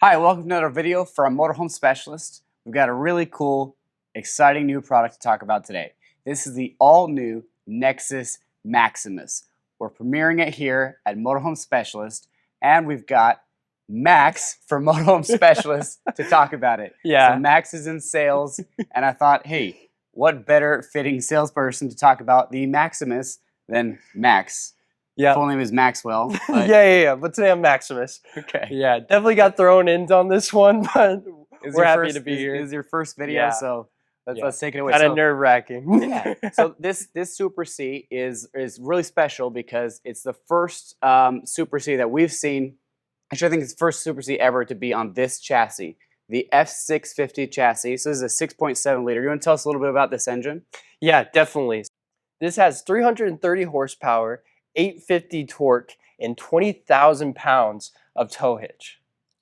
Hi, welcome to another video from Motorhome Specialist. We've got a really cool, exciting new product to talk about today. This is the all-new Nexus Maximus. We're premiering it here at Motorhome Specialist, and we've got Max from Motorhome Specialist to talk about it. Yeah. So Max is in sales, and I thought, hey, what better fitting salesperson to talk about the Maximus than Max? Yeah. Full name is Maxwell. But yeah. But today I'm Maximus. Okay. Yeah, definitely got thrown in on this one, but we're happy to be here. This is your first video, so let's take it away. Kind of nerve-wracking. Yeah. So this Super C is really special because it's the first Super C that we've seen. Actually, I think it's the first Super C ever to be on this chassis, the F-650 chassis. So this is a 6.7 liter. You want to tell us a little bit about this engine? Yeah, definitely. This has 330 horsepower, 850 torque, and 20,000 pounds of tow hitch.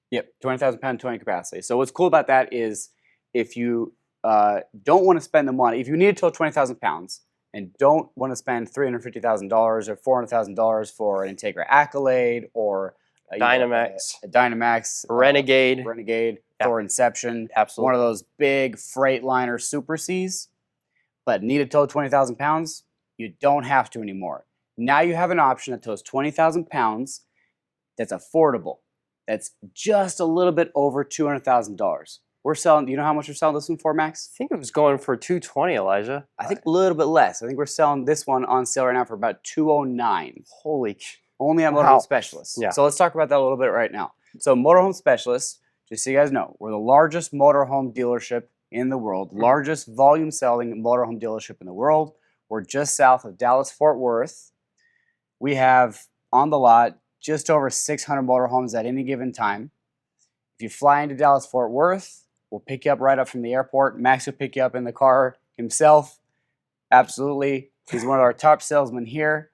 Yep, 20,000 pound towing capacity. So what's cool about that is if you don't want to spend the money, if you need to tow 20,000 pounds and don't want to spend $350,000 or $400,000 for an Integra Accolade or Dynamax, a Dynamax, Renegade, Thor Inception, absolutely, one of those big Freightliner Super Cs, but need to tow 20,000 pounds, you don't have to anymore. Now you have an option that tows 20,000 pounds that's affordable. That's just a little bit over $200,000. We're selling, you know how much we're selling this one for, Max? I think it was going for $220, Elijah. I think a little bit less. I think we're selling this one on sale right now for about $209. Holy. Only on Motorhome Specialist. Yeah. So let's talk about that a little bit right now. So Motorhome Specialist, just so you guys know, we're the largest motorhome dealership in the world, largest volume selling motorhome dealership in the world. We're just south of Dallas-Fort Worth. We have on the lot just over 600 motorhomes at any given time. If you fly into Dallas-Fort Worth, we'll pick you up right up from the airport. Max will pick you up in the car himself. Absolutely. He's one of our top salesmen here.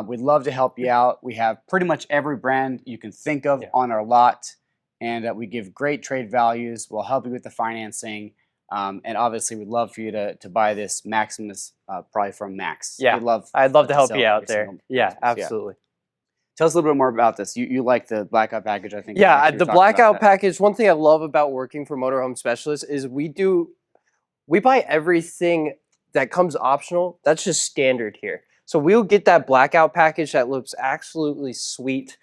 We'd love to help you out. We have pretty much every brand you can think of on our lot, and we give great trade values. We'll help you with the financing. And obviously, we'd love for you to buy this Maximus probably from Max. Yeah, I'd love to help you out there. Yeah, absolutely. Tell us a little bit more about this. You like the blackout package, I think. Yeah, the blackout package, one thing I love about working for Motorhome Specialist is we buy everything that comes optional. That's just standard here. So we'll get that blackout package that looks absolutely sweet.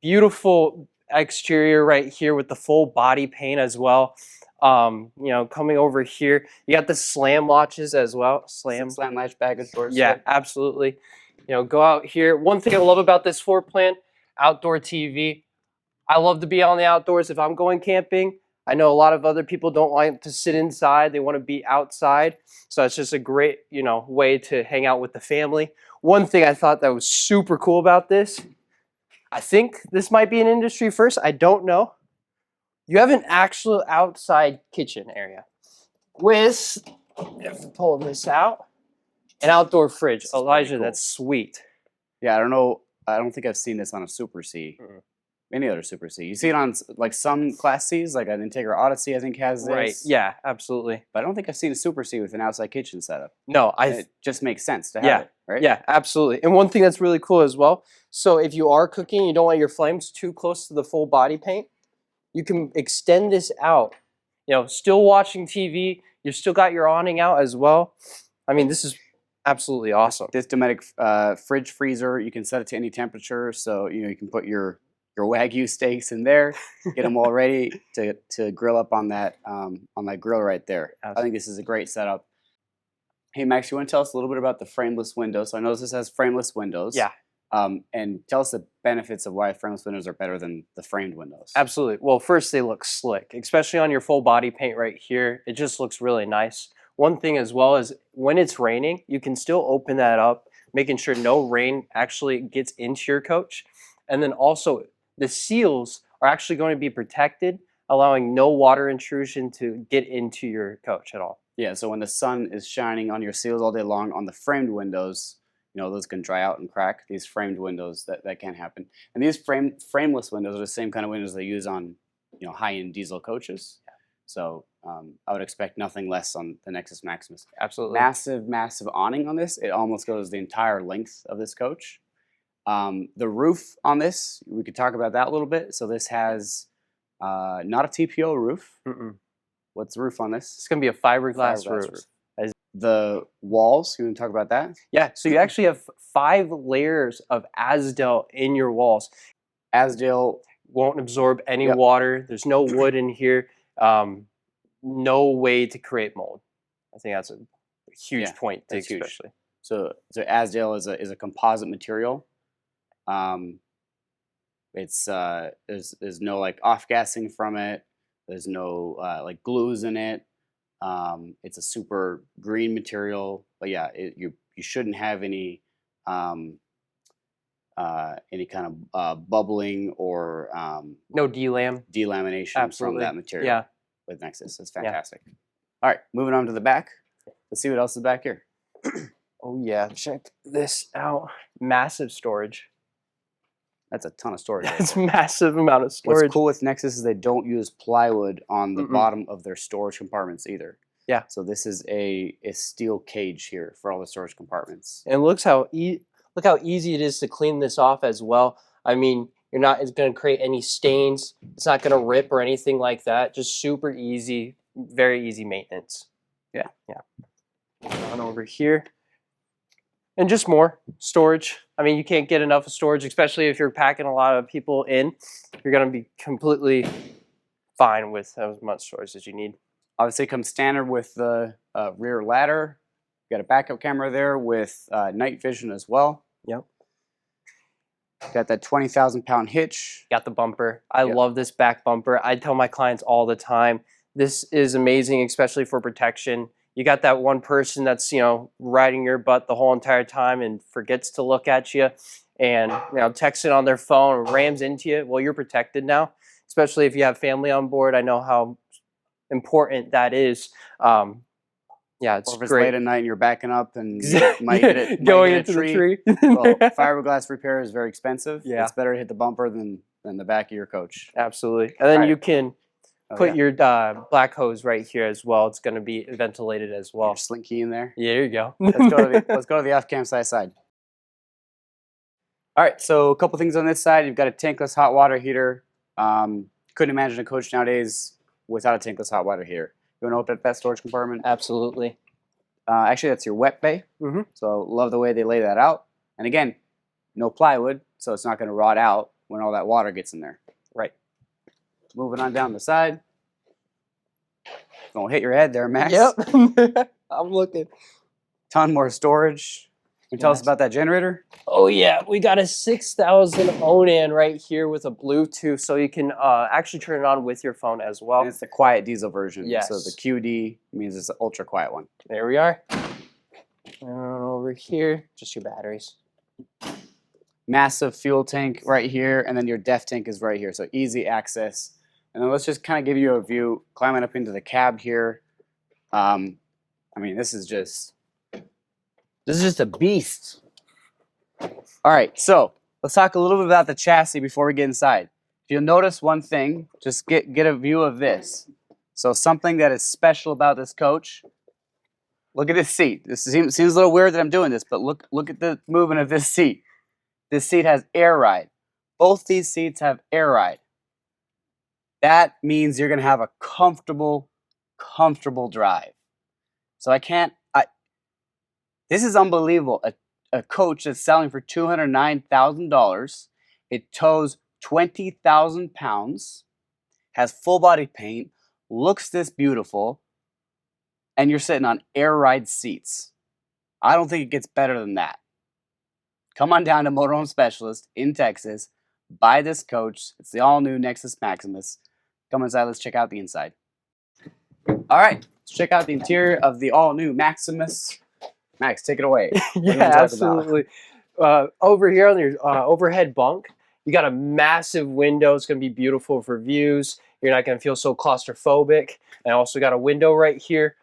Beautiful exterior right here with the full body paint as well. You know, coming over here, you got the slam latches as well. Slam latch package doors. Yeah, absolutely. You know, go out here. One thing I love about this floor plan, outdoor TV. I love to be on the outdoors if I'm going camping. I know a lot of other people don't like to sit inside. They want to be outside. So it's just a great, you know, way to hang out with the family. One thing I thought that was super cool about this, I think this might be an industry first. I don't know. You have an actual outside kitchen area with, if we pull this out, an outdoor fridge. Elijah, cool. That's sweet. Yeah, I don't know. I don't think I've seen this on a Super C. Any other Super C. You see it on like some Class Cs, like an Integra Odyssey, I think has this. Right. Yeah, absolutely. But I don't think I've seen a Super C with an outside kitchen setup. No, it just makes sense to have it, right? Yeah, absolutely. And one thing that's really cool as well. So if you are cooking, you don't want your flames too close to the full body paint. You can extend this out. You know, still watching TV. You still got your awning out as well. I mean, this is absolutely awesome. This Dometic fridge freezer, you can set it to any temperature, so you know you can put your Wagyu steaks in there, get them all ready to grill up on that grill right there. Absolutely. I think this is a great setup. Hey Max, you want to tell us a little bit about the frameless windows? So I know this has frameless windows. Yeah. And tell us the benefits of why frameless windows are better than the framed windows. Absolutely. Well, first they look slick, especially on your full body paint right here. It just looks really nice. One thing as well is when it's raining, you can still open that up, making sure no rain actually gets into your coach. And then also the seals are actually going to be protected, allowing no water intrusion to get into your coach at all. Yeah, so when the sun is shining on your seals all day long on the framed windows, you know, those can dry out and crack. These framed windows, that can happen. And these frameless windows are the same kind of windows they use on, you know, high-end diesel coaches. Yeah. So I would expect nothing less on the Nexus Maximus. Absolutely. Massive, massive awning on this. It almost goes the entire length of this coach. The roof on this, we could talk about that a little bit. So this has Not a TPO roof. Mm-mm. What's the roof on this? It's going to be a fiberglass roof. The walls, you want to talk about that? Yeah, so you actually have 5 layers of Azdel in your walls. Azdel Won't absorb any Yep. water. There's no wood in here. No way to create mold. I think that's a huge Yeah, point, that's huge. especially. So Azdel is a composite material. It's there's no like off gassing from it. There's no like glues in it. It's a super green material, but yeah, you shouldn't have any kind of bubbling or No delam. delamination from Absolutely. that material Yeah. with Nexus. It's fantastic. All right, moving on to the back. Let's see what else is back here. Oh yeah, check this out. Massive storage. That's a ton of storage. right That's there. massive amount of storage. What's cool with Nexus is they don't use plywood on the Mm-mm. bottom of their storage compartments either. Yeah. So this is a steel cage here for all the storage compartments. And look how easy it is to clean this off as well. I mean, it's going to create any stains. It's not going to rip or anything like that. Just super easy, very easy maintenance. Yeah. On over here. And just more storage. I mean, you can't get enough of storage, especially if you're packing a lot of people in. You're going to be completely fine with as much storage as you need. Obviously, it comes standard with the rear ladder. You got a backup camera there with night vision as well. Yep. Got that 20,000-pound hitch. Got the bumper. I Yep. love this back bumper. I tell my clients all the time, this is amazing, especially for protection. You got that one person that's, riding your butt the whole entire time and forgets to look at you and, texting on their phone or rams into you. Well, you're protected now, especially if you have family on board. I know how important that is. Yeah, it's Or if it's great. late at night and you're backing up and Exactly. might hit it, Going might hit into a the tree. tree. Well, fiberglass repair is very expensive. Yeah. It's better to hit the bumper than the back of your coach. Absolutely. And then Alright. you can Oh, put yeah. your black hose right here as well. It's going to be ventilated as well. Your slinky in there. Yeah, there you go. Let's go to the off-cam side. All right, so a couple things on this side. You've got a tankless hot water heater. Couldn't imagine a coach nowadays without a tankless hot water heater. You want to open up that storage compartment? Absolutely. Actually, that's your wet bay. Mhm. So love the way they lay that out. And again, no plywood, so it's not going to rot out when all that water gets in there. Right. Moving on down the side. Don't hit your head there, Max. Yep. I'm looking. Ton more storage. Can you tell us Yes. about that generator? Oh yeah, we got a 6,000 Onan right here with a Bluetooth, so you can actually turn it on with your phone as well. And it's the quiet diesel version. Yes. So the QD means it's the ultra quiet one. There we are. And over here, just your batteries. Massive fuel tank right here, and then your def tank is right here. So easy access. And then let's just kind of give you a view, climbing up into the cab here. I mean, this is just a beast. All right, so let's talk a little bit about the chassis before we get inside. If you'll notice one thing, just get a view of this. So something that is special about this coach. Look at this seat. This seems a little weird that I'm doing this, but look at the movement of this seat. This seat has air ride. Both these seats have air ride. That means you're going to have a comfortable drive. So this is unbelievable. A coach that's selling for $209,000. It tows 20,000 pounds, has full body paint, looks this beautiful, and you're sitting on air ride seats. I don't think it gets better than that. Come on down to Motorhome Specialist in Texas. Buy this coach. It's the all-new Nexus Maximus. Come inside. Let's check out the inside. All right. Let's check out the interior of the all-new Maximus. Max, take it away. What are you Yeah, gonna talk about? absolutely. Over here on your overhead bunk, you got a massive window. It's going to be beautiful for views. You're not going to feel so claustrophobic. And also got a window right here.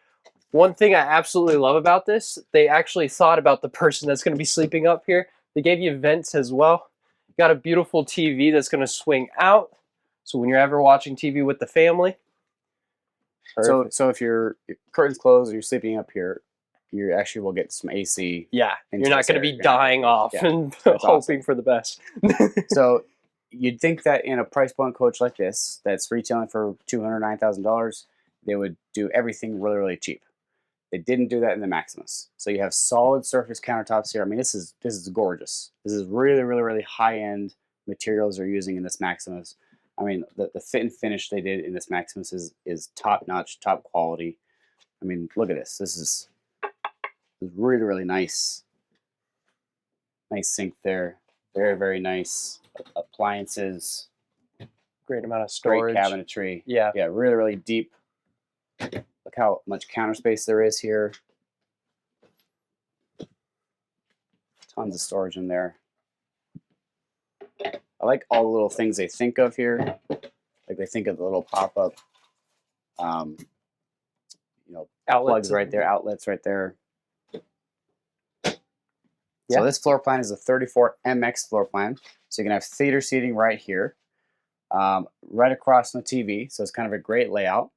One thing I absolutely love about this, they actually thought about the person that's going to be sleeping up here. They gave you vents as well. You got a beautiful TV that's going to swing out. So when you're ever watching TV with the family. So if your curtains closed or you're sleeping up here, you actually will get some AC. Yeah, into you're not this going to area. be dying off Yeah, and that's hoping awesome. for the best. So you'd think that in a price point coach like this, that's retailing for $209,000, they would do everything really, really cheap. They didn't do that in the Maximus. So you have solid surface countertops here. I mean, this is gorgeous. This is really, really, really high-end materials they're using in this Maximus. I mean, the fit and finish they did in this Maximus is top-notch, top quality. I mean, look at this. This is really, really nice. Nice sink there. Very, very nice. Appliances. Great amount of storage. Great cabinetry. Yeah. Yeah, really, really deep. Look how much counter space there is here. Tons of storage in there. I like all the little things they think of here. Like they think of the little pop-up, you know, Outlets plugs right there, outlets right there. Yeah. So this floor plan is a 34MX floor plan. So you can have theater seating right here, right across from the TV. So it's kind of a great layout.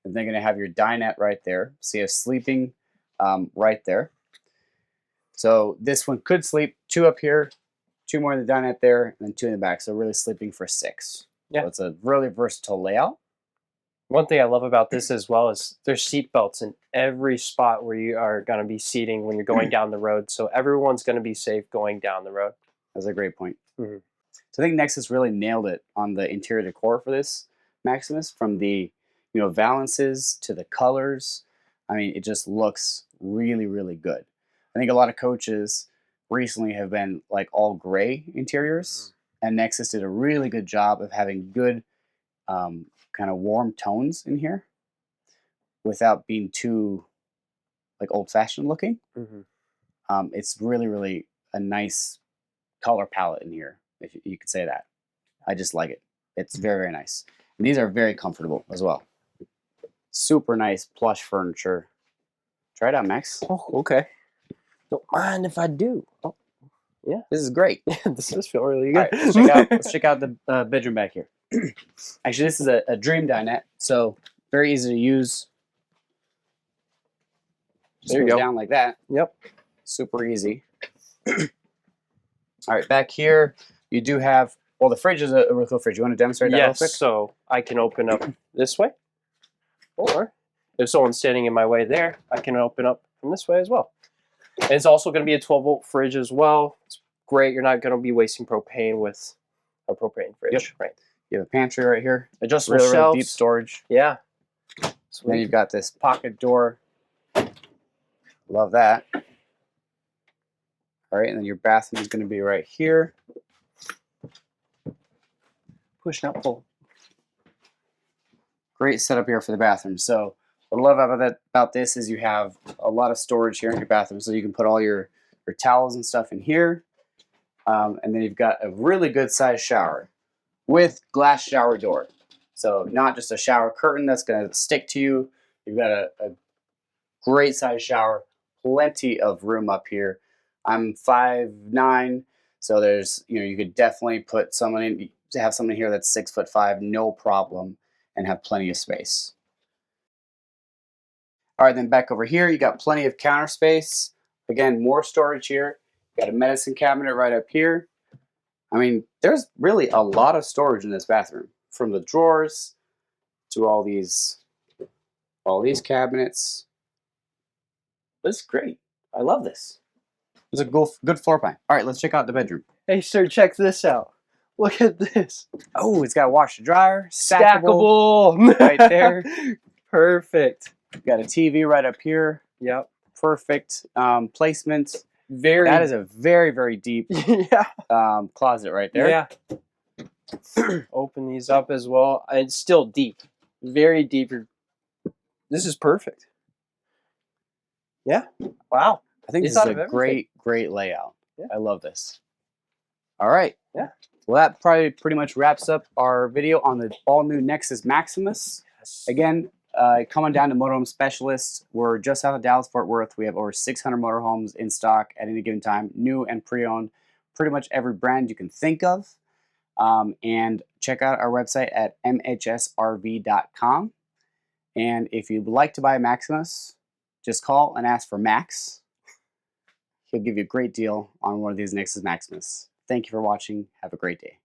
And then you're going to have your dinette right there. So you have sleeping right there. So this one could sleep 2 up here, 2 more in the dinette there, and then 2 in the back. So really sleeping for 6. Yeah. So it's a really versatile layout. One thing I love about this as well is there's seat belts in every spot where you are going to be seating when you're going down the road. So everyone's going to be safe going down the road. That's a great point. Mm-hmm. So I think Nexus really nailed it on the interior decor for this Maximus, from the valances to the colors. I mean, it just looks really, really good. I think a lot of coaches recently have been like all gray interiors, and Nexus did a really good job of having good kind of warm tones in here without being too like old-fashioned looking. Mm-hmm. It's really, really a nice color palette in here, if you could say that. I just like it. It's very, very nice. And these are very comfortable as well. Super nice plush furniture. Try it out, Max. Oh, okay. Don't mind if I do. Oh, yeah. This is great. This does feel really All good. right, let's check out the bedroom back here. Actually, this is a dream dinette, so very easy to use. Just There you goes go. down like that. Yep. Super easy. All right, back here you do have, well, the fridge is a real cool fridge. You want to demonstrate that real quick? Yes, so I can open up this way, or if someone's standing in my way there, I can open up from this way as well. And it's also going to be a 12-volt fridge as well. It's great. You're not going to be wasting propane with a propane fridge. Yep. Right. You have a pantry right here. Adjustable Really, really shelves. deep storage. Yeah. Then you've got this pocket door. Love that. All right, and then your bathroom is going to be right here. Push not pull. Great setup here for the bathroom. So what I love about this is you have a lot of storage here in your bathroom, so you can put all your towels and stuff in here. And then you've got a really good sized shower with glass shower door. So not just a shower curtain that's going to stick to you. You've got a great sized shower, plenty of room up here. I'm 5'9", so there's, you could definitely put someone in, have someone here that's 6'5", no problem, and have plenty of space. All right, then back over here, you got plenty of counter space. Again, more storage here. You got a medicine cabinet right up here. I mean, there's really a lot of storage in this bathroom, from the drawers to all these cabinets. This is great. I love this. It's a good floor plan. All right, let's check out the bedroom. Hey, sir, check this out. Look at this. Oh, it's got a washer dryer, Stackable. right there. Perfect. Got a TV right up here. Yep. Perfect placement. Very. That is a very, very deep Yeah. closet right there. Yeah. Open these up as well. It's still deep. Very deep. This is perfect. Yeah. Wow. I think You this is thought of a everything. great layout. Yeah. I love this. All right. Yeah. Well, that probably pretty much wraps up our video on the all-new Nexus Maximus. Yes. Again, coming down to Motorhome Specialist. We're just out of Dallas-Fort Worth. We have over 600 motorhomes in stock at any given time, new and pre-owned, pretty much every brand you can think of. And check out our website at MHSRV.com. And if you'd like to buy a Maximus, just call and ask for Max. He'll give you a great deal on one of these Nexus Maximus. Thank you for watching. Have a great day.